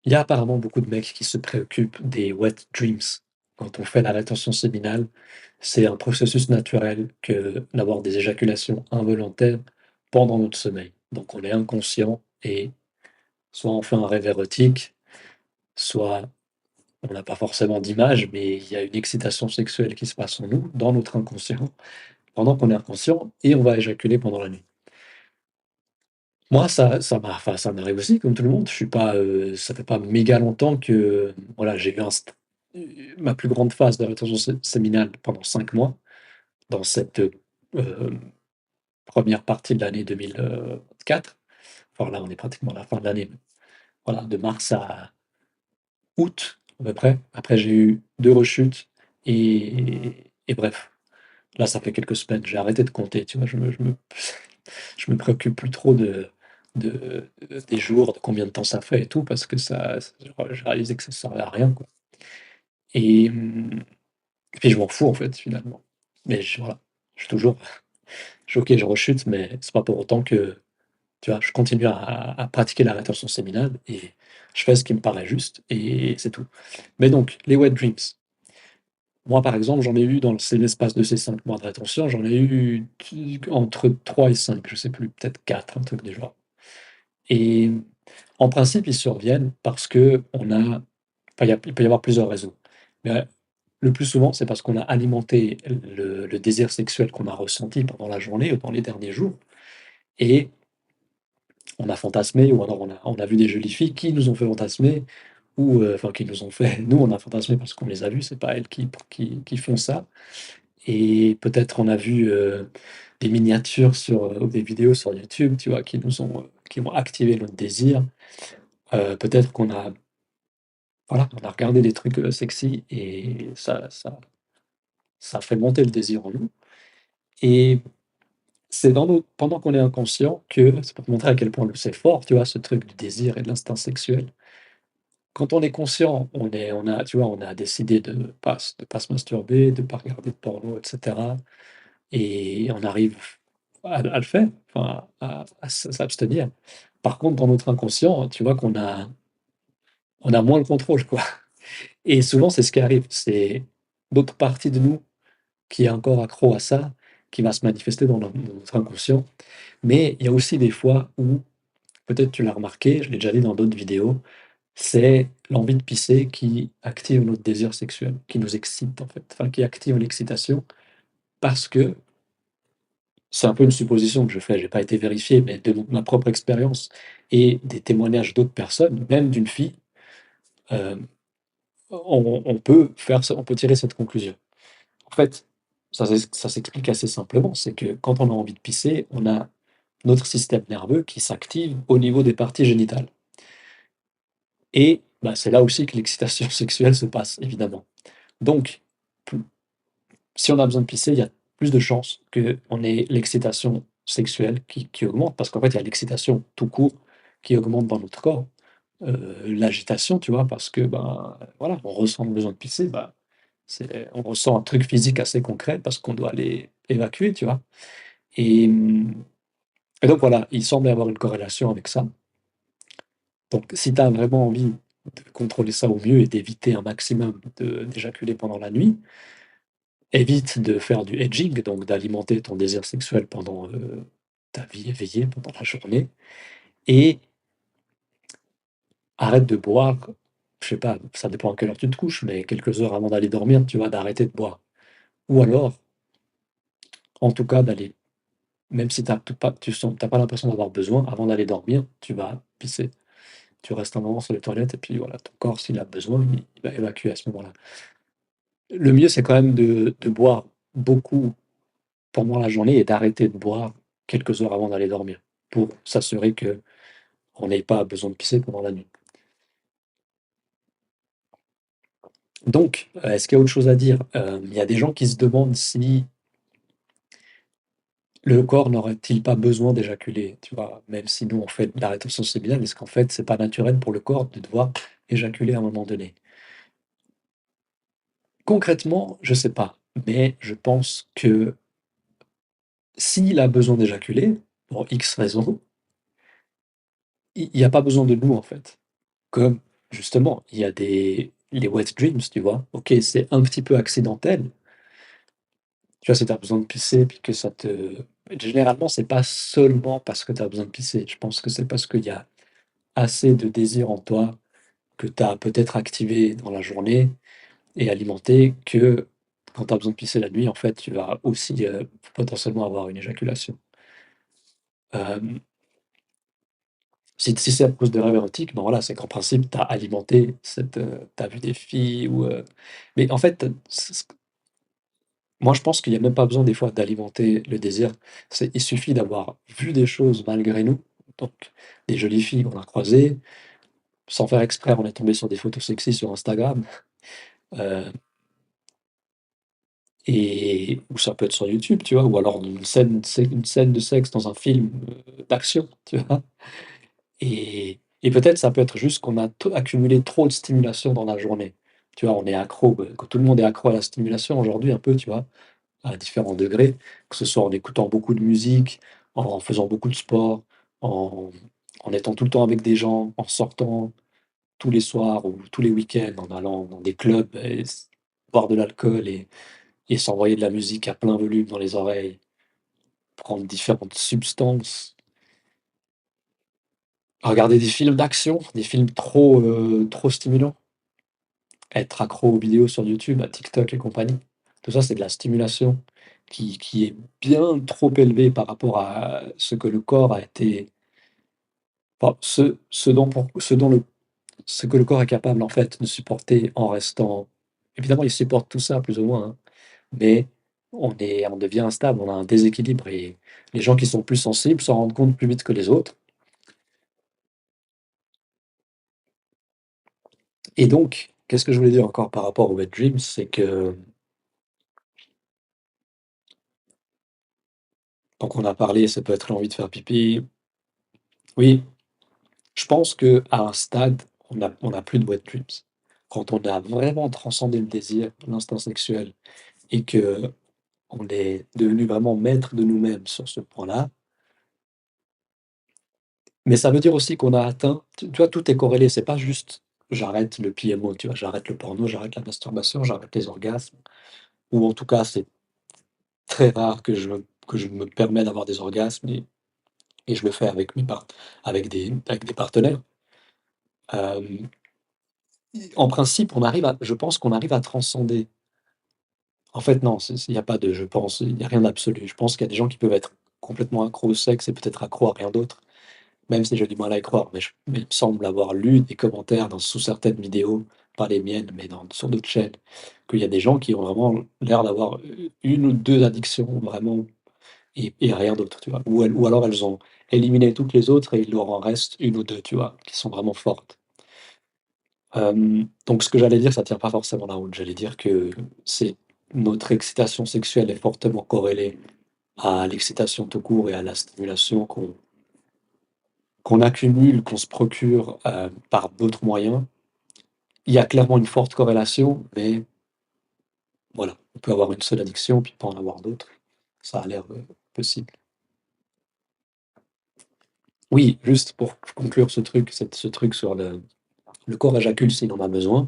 Il y a apparemment beaucoup de mecs qui se préoccupent des wet dreams. Quand on fait la rétention séminale, c'est un processus naturel que d'avoir des éjaculations involontaires pendant notre sommeil. Donc on est inconscient et soit on fait un rêve érotique, soit on n'a pas forcément d'image, mais il y a une excitation sexuelle qui se passe en nous, dans notre inconscient, pendant qu'on est inconscient et on va éjaculer pendant la nuit. Moi, ça m'arrive aussi comme tout le monde. Je suis pas, ça fait pas méga longtemps que, voilà, j'ai eu ma plus grande phase de rétention séminale pendant 5 mois, dans cette, hem, 1 partie de l'année 2024. Enfin là, on est pratiquement à la fin de l'année, mais voilà, de mars à août à peu près. Après j'ai eu 2 rechutes et bref, là, ça fait quelques semaines, j'ai arrêté de compter, tu vois? Je me préoccupe plus trop des jours, de combien de temps ça fait et tout parce que j'ai réalisé que ça servait à rien, quoi. Et et puis je m'en fous, en fait, finalement. Mais voilà, je suis toujours je suis OK, je rechute, mais c'est pas pour autant que, tu vois, je continue à pratiquer la rétention séminale et je fais ce qui me paraît juste et c'est tout. Mais donc les wet dreams, moi, par exemple, j'en ai eu dans l'espace de ces 5 mois de rétention, j'en ai eu entre 3 et 5, je sais plus, peut-être 4, un truc du genre. Et en principe, ils surviennent parce qu'on a il peut y avoir plusieurs raisons. Mais le plus souvent, c'est parce qu'on a alimenté le désir sexuel qu'on a ressenti pendant la journée ou dans les derniers jours et on a fantasmé ou alors on a vu des jolies filles qui nous ont fait fantasmer ou enfin qui nous ont fait nous, on a fantasmé parce qu'on les a vues, c'est pas elles qui font ça et peut-être on a vu, des miniatures ou des vidéos sur YouTube, tu vois, qui ont activé notre désir. Peut-être qu'on a Voilà, on a regardé des trucs, sexy et ça fait monter le désir en nous et c'est pendant qu'on est inconscient que c'est pour te montrer à quel point c'est fort, tu vois, ce truc du désir et de l'instinct sexuel. Quand on est conscient, on a tu vois, on a décidé de pas se masturber, de pas regarder de porno et cetera et on arrive à le faire, enfin à s'abstenir. Par contre, dans notre inconscient, tu vois qu'on a moins le contrôle, quoi. Et souvent, c'est ce qui arrive, c'est d'autres parties de nous qui est encore accro à ça, qui va se manifester dans notre inconscient. Mais il y a aussi des fois où, peut-être tu l'as remarqué, je l'ai déjà dit dans d'autres vidéos, c'est l'envie de pisser qui active notre désir sexuel, qui nous excite en fait, enfin qui active l'excitation parce que c'est un peu une supposition que je fais, j'ai pas été vérifié, mais de ma propre expérience et des témoignages d'autres personnes, même d'une fille, hem, on peut tirer cette conclusion. En fait, ça s'explique assez simplement, c'est que quand on a envie de pisser, on a notre système nerveux qui s'active au niveau des parties génitales et bah, c'est là aussi que l'excitation sexuelle se passe, évidemment. Donc, p si on a besoin de pisser, il y a plus de chances qu'on ait l'excitation sexuelle qui augmente parce qu'en fait, il y a l'excitation tout court qui augmente dans notre corps, l'agitation, tu vois? Parce que, ben, voilà, on ressent le besoin de pisser, bah, on ressent un truc physique assez concret parce qu'on doit aller évacuer, tu vois? Et et donc voilà, il semble y avoir une corrélation avec ça. Donc si tu as vraiment envie de contrôler ça au mieux et d'éviter un maximum d'éjaculer pendant la nuit, évite de faire du edging, donc d'alimenter ton désir sexuel pendant, ta vie éveillée, pendant la journée et arrête de boire, je sais pas, ça dépend à quelle heure tu te couches, mais quelques heures avant d'aller dormir, tu vois, d'arrêter de boire. Ou alors, en tout cas, d'aller même si tu as pas l'impression d'avoir besoin, avant d'aller dormir, tu vas pisser. Tu restes un moment sur les toilettes et puis voilà, ton corps, s'il a besoin, il va évacuer à ce moment-là. Le mieux, c'est quand même de boire beaucoup pendant la journée et d'arrêter de boire quelques heures avant d'aller dormir, pour s'assurer qu'on n'ait pas besoin de pisser pendant la nuit. Donc, est-ce qu'il y a autre chose à dire? Il y a des gens qui se demandent si le corps n'aurait-il pas besoin d'éjaculer, tu vois? Même si nous, on fait de la rétention séminale, est-ce qu'en fait, c'est pas naturel pour le corps de devoir éjaculer à un moment donné? Concrètement, je sais pas, mais je pense que s'il a besoin d'éjaculer, pour X raisons, il y a pas besoin de nous, en fait. Comme justement, il y a des les wet dreams, tu vois? OK, c'est un petit peu accidentel, tu vois? Si tu as besoin de pisser puis que ça te généralement, c'est pas seulement parce que tu as besoin de pisser. Je pense que c'est parce qu'il y a assez de désir en toi que tu as peut-être activé dans la journée et alimenté que quand tu as besoin de pisser la nuit, en fait, tu vas aussi, potentiellement avoir une éjaculation. Hem, si c'est à cause de rêves érotiques, ben, voilà, c'est qu'en principe, tu as alimenté cette, tu as vu des filles ou, mais en fait, moi, je pense qu'il y a même pas besoin des fois d'alimenter le désir. Il suffit d'avoir vu des choses malgré nous, donc des jolies filles qu'on a croisées, sans faire exprès, on est tombé sur des photos sexy sur Instagram, heu et ou ça peut être sur YouTube, tu vois? Ou alors une scène de sexe dans un film, d'action, tu vois? Et peut-être ça peut être juste qu'on a accumulé trop de stimulation dans la journée. Tu vois? On est accro, que tout le monde est accro à la stimulation aujourd'hui un peu, tu vois? À différents degrés, que ce soit en écoutant beaucoup de musique, en faisant beaucoup de sport, en en étant tout le temps avec des gens, en sortant tous les soirs ou tous les week-ends, en allant dans des clubs et boire de l'alcool et s'envoyer de la musique à plein volume dans les oreilles, prendre différentes substances, regarder des films d'action, des films trop stimulants, être accro aux vidéos sur YouTube, à TikTok et compagnie. Tout ça, c'est de la stimulation qui est bien trop élevée par rapport à ce que le corps a été enfin, ce dont le ce que le corps est capable, en fait, de supporter en restant évidemment, il supporte tout ça plus ou moins, hein, mais on devient instable, on a un déséquilibre et les gens qui sont plus sensibles s'en rendent compte plus vite que les autres et donc qu'est-ce que je voulais dire encore par rapport aux wet dreams? C'est que donc on a parlé, ça peut être l'envie de faire pipi. Oui, je pense qu'à un stade, on a plus de wet dreams. Quand on a vraiment transcendé le désir, l'instinct sexuel et qu'on est devenu vraiment maître de nous-mêmes sur ce point-là. Mais ça veut dire aussi qu'on a atteint tu vois, tout est corrélé, c'est pas juste: «J'arrête le PMO», tu vois? J'arrête le porno, j'arrête la masturbation, j'arrête les orgasmes ou en tout cas, c'est très rare que je me permets d'avoir des orgasmes et je le fais avec avec des partenaires. Hem, En principe, on arrive à je pense qu'on arrive à transcender. En fait, non, il y a pas de je pense, il y a rien d'absolu. Je pense qu'il y a des gens qui peuvent être complètement accros au sexe et peut-être accros à rien d'autre. Même si j'ai du mal à y croire, mais il me semble avoir lu des commentaires sous certaines vidéos, pas les miennes, mais sur d'autres chaînes, qu'il y a des gens qui ont vraiment l'air d'avoir, 1 ou 2 addictions vraiment et rien d'autre, tu vois? Ou alors elles ont éliminé toutes les autres et il leur en reste une ou 2, tu vois? Qui sont vraiment fortes. Donc ce que j'allais dire, ça tient pas forcément la route. J'allais dire que c'est notre excitation sexuelle est fortement corrélée à l'excitation tout court et à la stimulation qu'on accumule, qu'on se procure, par d'autres moyens. Il y a clairement une forte corrélation, mais voilà, on peut avoir une seule addiction, puis pas en avoir d'autres. Ça a l'air, possible. Oui, juste pour conclure ce truc sur le corps éjacule s'il en a besoin.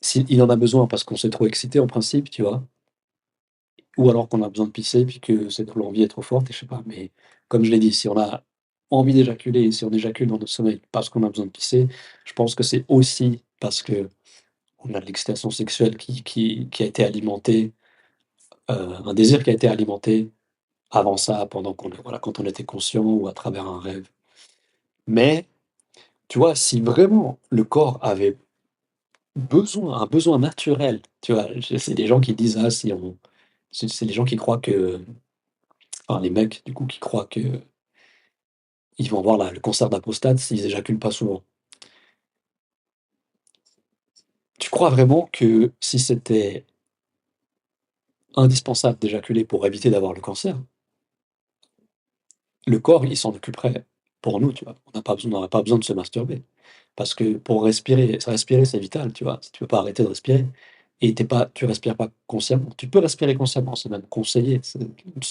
S'il en a besoin parce qu'on s'est trop excité en principe, tu vois? Ou alors qu'on a besoin de pisser, puis que c'est l'envie est trop forte et je sais pas, mais comme je l'ai dit, si on a envie d'éjaculer, si on éjacule dans notre sommeil parce qu'on a besoin de pisser, je pense que c'est aussi parce qu'on a de l'excitation sexuelle qui a été alimentée, un désir qui a été alimenté avant ça, pendant qu'on voilà, quand on était conscient ou à travers un rêve. Mais, tu vois, si vraiment le corps avait un besoin naturel, tu vois? C'est des gens qui disent: «Ah si on» c'est des gens qui croient que enfin les mecs du coup qui croient qu'ils vont avoir le cancer de la prostate s'ils éjaculent pas souvent. Tu crois vraiment que si c'était indispensable d'éjaculer pour éviter d'avoir le cancer, le corps il s'en occuperait pour nous, tu vois? On n'aurait pas besoin de se masturber. Parce que pour respirer c'est vital, tu vois? Si tu peux pas arrêter de respirer et tu respires pas consciemment. Tu peux respirer consciemment, c'est même conseillé, c'est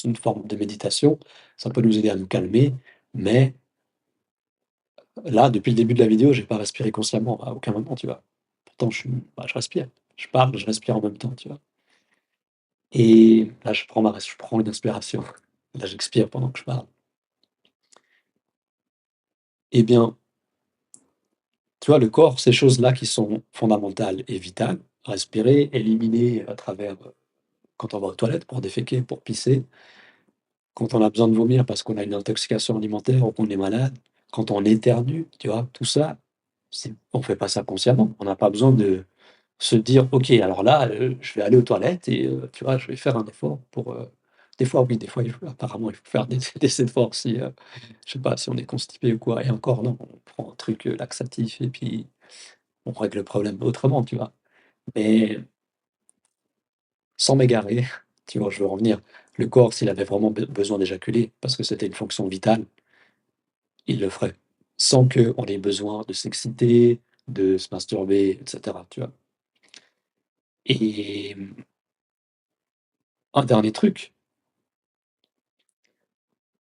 une forme de méditation, ça peut nous aider à nous calmer, mais Là, depuis le début de la vidéo, j'ai pas respiré consciemment à aucun moment, tu vois? Pourtant je respire. Je parle, je respire en même temps, tu vois? Et là, je prends une inspiration. Là, j'expire pendant que je parle. Eh bien, tu vois, le corps, ces choses-là qui sont fondamentales et vitales, respirer, éliminer à travers, quand on va aux toilettes pour déféquer, pour pisser, quand on a besoin de vomir parce qu'on a une intoxication alimentaire ou qu'on est malade, quand on éternue, tu vois? Tout ça, c'est on fait pas ça consciemment. On n'a pas besoin de se dire: «OK, alors là, je vais aller aux toilettes et tu vois, je vais faire un effort pour, des fois oui, des fois il faut faire des efforts si, je sais pas, si on est constipé ou quoi et encore non, on prend un truc, laxatif et puis on règle le problème autrement, tu vois? Mais sans m'égarer, tu vois, je veux revenir, le corps s'il avait vraiment besoin d'éjaculer parce que c'était une fonction vitale, il le ferait, sans qu'on ait besoin de s'exciter, de se masturber et cetera, tu vois? Et un dernier truc,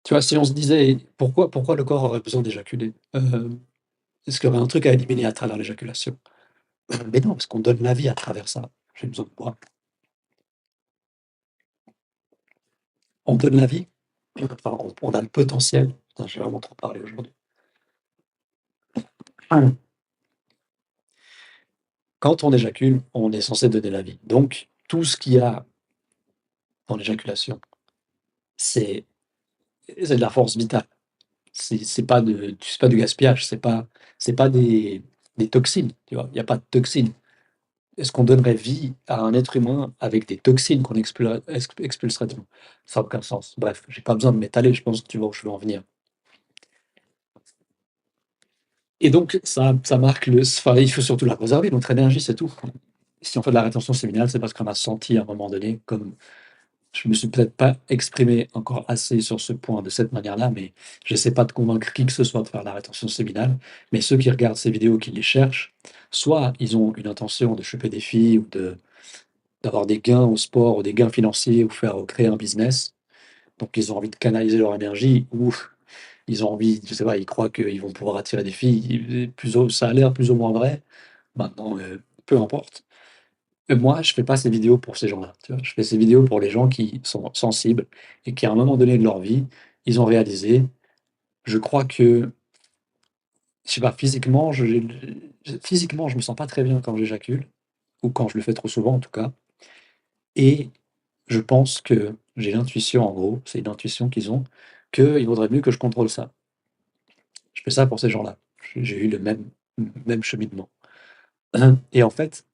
tu vois, si on se disait: «Pourquoi le corps aurait besoin d'éjaculer?» Est-ce qu'il y aurait un truc à éliminer à travers l'éjaculation? Mais non, parce qu'on donne la vie à travers ça. J'ai besoin de boire. On donne la vie, enfin, on a le potentiel putain, j'ai vraiment trop parlé aujourd'hui. Quand on éjacule, on est censé donner la vie. Donc tout ce qu'il y a dans l'éjaculation, c'est c'est de la force vitale. C'est pas du gaspillage, c'est pas des toxines, tu vois? Il y a pas de toxines. Est-ce qu'on donnerait vie à un être humain avec des toxines qu'on expulserait de nous? Ça a aucun sens. Bref, j'ai pas besoin de m'étaler, je pense que tu vois où je veux en venir. Et donc ça marque le enfin, il faut surtout la préserver, notre énergie, c'est tout. Si on fait de la rétention séminale, c'est parce qu'on a senti à un moment donné, comme je me suis peut-être pas exprimé encore assez sur ce point de cette manière-là, mais j'essaie pas de convaincre qui que ce soit de faire la rétention séminale, mais ceux qui regardent ces vidéos, qui les cherchent, soit ils ont une intention de choper des filles ou de d'avoir des gains au sport ou des gains financiers ou faire créer un business, donc ils ont envie de canaliser leur énergie ou ils ont envie, je sais pas, ils croient qu'ils vont pouvoir attirer des filles, ça a l'air plus ou moins vrai. Maintenant, peu importe. Moi, je fais pas ces vidéos pour ces gens-là, tu vois? Je fais ces vidéos pour les gens qui sont sensibles et qui, à un moment donné de leur vie, ils ont réalisé: «Je crois que, je sais pas, physiquement, je me sens pas très bien quand j'éjacule ou quand je le fais trop souvent en tout cas et je pense que j'ai l'intuition en gros, c'est une intuition qu'ils ont, qu'il vaudrait mieux que je contrôle ça». Je fais ça pour ces gens-là. J'ai eu le même cheminement et en fait,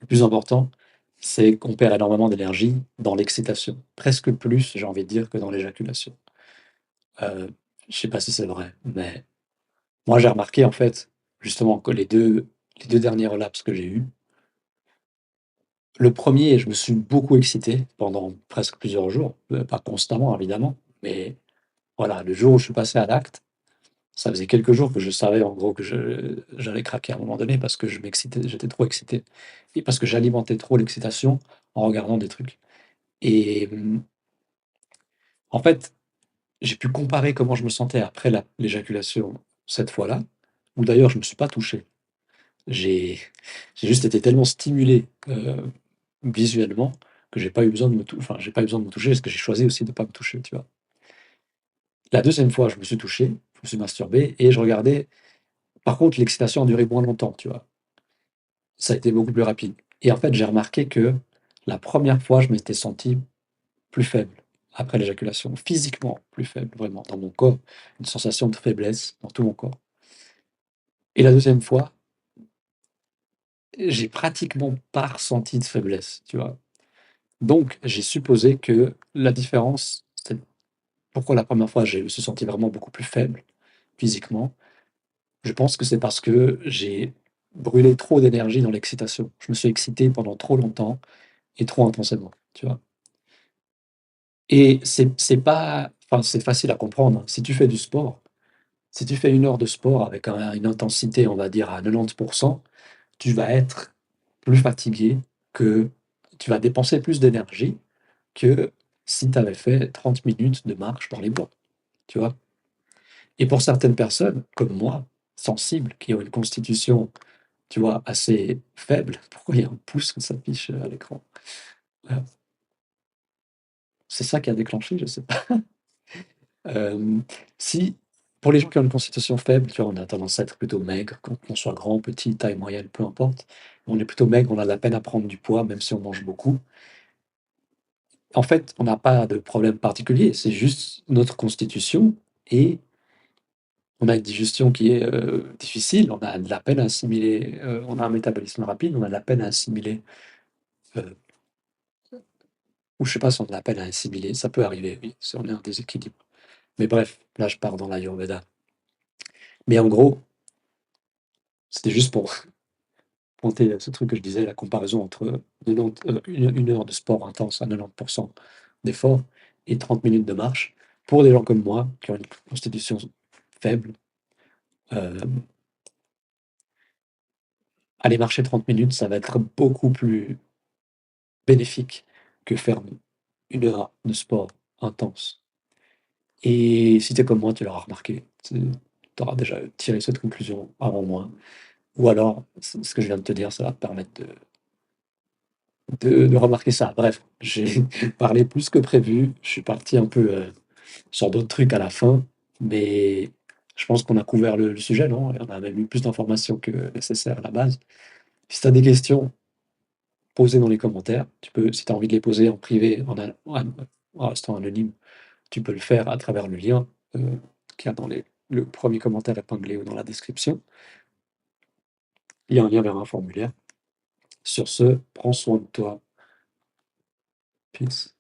le plus important, c'est qu'on perd énormément d'énergie dans l'excitation. Presque plus, j'ai envie de dire, que dans l'éjaculation. Heu, je sais pas si c'est vrai, mais moi j'ai remarqué en fait, justement que les deux derniers relapses que j'ai eus, le premier je me suis beaucoup excité pendant presque plusieurs jours, pas constamment évidemment, mais voilà, le jour où je suis passé à l'acte, ça faisait quelques jours que je savais en gros que j'allais craquer à un moment donné parce que je m'excitais, j'étais trop excité et parce que j'alimentais trop l'excitation en regardant des trucs et en fait, j'ai pu comparer comment je me sentais après l'éjaculation cette fois-là, où d'ailleurs je me suis pas touché. J'ai j'ai juste été tellement stimulé, visuellement que j'ai pas eu besoin de enfin, j'ai pas eu besoin de me toucher parce que j'ai choisi aussi de pas me toucher, tu vois? La deuxième fois, je me suis touché, je me suis masturbé et je regardais par contre l'excitation a duré moins longtemps, tu vois? Ça a été beaucoup plus rapide et en fait, j'ai remarqué que la première fois, je m'étais senti plus faible après l'éjaculation, physiquement plus faible, vraiment, dans mon corps, une sensation de faiblesse dans tout mon corps et la deuxième fois, j'ai pratiquement pas ressenti de faiblesse, tu vois? Donc j'ai supposé que la différence, c'est pourquoi la première fois, je me suis senti vraiment beaucoup plus faible physiquement. Je pense que c'est parce que j'ai brûlé trop d'énergie dans l'excitation. Je me suis excité pendant trop longtemps et trop intensément, tu vois? Et c'est pas enfin, c'est facile à comprendre, hein. Si tu fais du sport, si tu fais 1 heure de sport avec une intensité, on va dire à 90, tu vas être plus fatigué que tu vas dépenser plus d'énergie que si tu avais fait 30 minutes de marche dans les bois, tu vois? Et pour certaines personnes, comme moi, sensibles, qui ont une constitution, tu vois, assez faible, pourquoi il y a un pouce qui s'affiche, à l'écran? Voilà, c'est ça qui a déclenché, je sais pas. Si pour les gens qui ont une constitution faible, tu vois, on a tendance à être plutôt maigre, qu'on soit grand, petit, taille moyenne, peu importe. On est plutôt maigre, on a de la peine à prendre du poids, même si on mange beaucoup. En fait, on n'a pas de problème particulier, c'est juste notre constitution et on a une digestion qui est, difficile, on a de la peine à assimiler, on a un métabolisme rapide, on a de la peine à assimiler, heu, ou je sais pas si on a de la peine à assimiler, ça peut arriver, oui, si on est en déséquilibre. Mais bref, là je pars dans l'ayurveda. Mais en gros, c'était juste pour pointer ce truc que je disais, la comparaison entre 90, 1 heure de sport intense à 90 d'effort et 30 minutes de marche. Pour des gens comme moi, qui ont une constitution faible, hem, aller marcher 30 minutes, ça va être beaucoup plus bénéfique que faire 1 heure de sport intense. Et si tu es comme moi, tu l'auras remarqué. Tu auras déjà tiré cette conclusion avant moi. Ou alors, ce que je viens de te dire, ça va te permettre de remarquer ça. Bref, j'ai parlé plus que prévu. Je suis parti un peu, sur d'autres trucs à la fin, mais je pense qu'on a couvert le sujet, non? Et on a même eu plus d'informations que nécessaire à la base. Si tu as des questions, pose-les dans les commentaires. Tu peux, si tu as envie de les poser en privé, en restant anonyme, tu peux le faire à travers le lien, qu'il y a dans le premier commentaire épinglé ou dans la description. Il y a un lien vers un formulaire. Sur ce, prends soin de toi. Peace.